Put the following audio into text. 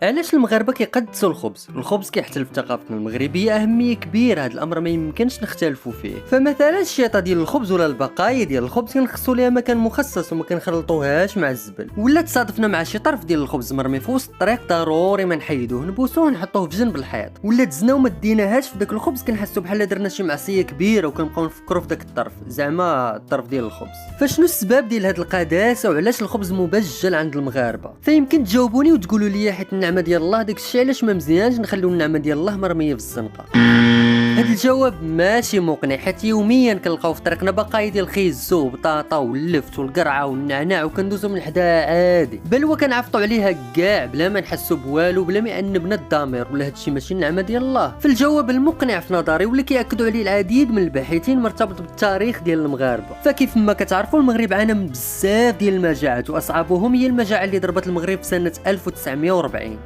علاش المغاربه كيقدسوا الخبز كيحتل في ثقافتنا المغربيه اهميه كبيره. هذا الامر ما يمكنش نختلفوا فيه. فمثلا الشيطه ديال الخبز ولا البقايا ديال الخبز كنخصوا ليها مكان مخصص وما كنخلطوهاش مع الزبل. ولا تصادفنا مع شي طرف ديال الخبز مرمي في وسط الطريق، ضروري ما نحيدوه، نبوسوه ونحطوه في جنب الحيط. ولا دزنا وما ديناهاش في داك الخبز كنحسوا بحال درنا شي معصيه كبيره وكنبقاو نفكروا في داك الطرف، زعما الطرف ديال الخبز. فشنو السبب ديال هاد القداسه وعلاش الخبز مبجل عند المغاربه؟ فيمكن تجاوبوني وتقولوا لي حيت النعمه ديال الله، داك الشيء علاش ما مزيانش نخليو النعمه ديال الله مرميه في الزنقه؟ هذا الجواب ماشي مقنع، حيت يوميا كنلقاو في طريقنا بقايا ديال الخيز وبطاطا واللفت والقرعه والنعناع وكندوزو من حداها عادي، بل وكنعفطوا عليها كاع بلا ما نحسوا بوالو، بلا ما يأنبنا الضمير. ولا هادشي ماشي النعمه ديال الله؟ فالجواب المقنع في نظري واللي كيأكدوا عليه العديد من الباحثين مرتبط بالتاريخ ديال المغاربه. فكيف ما كتعرفوا المغرب عانى من بزاف ديال المجاعات، واصعبهم هي المجاعه اللي ضربت المغرب في سنه 1940.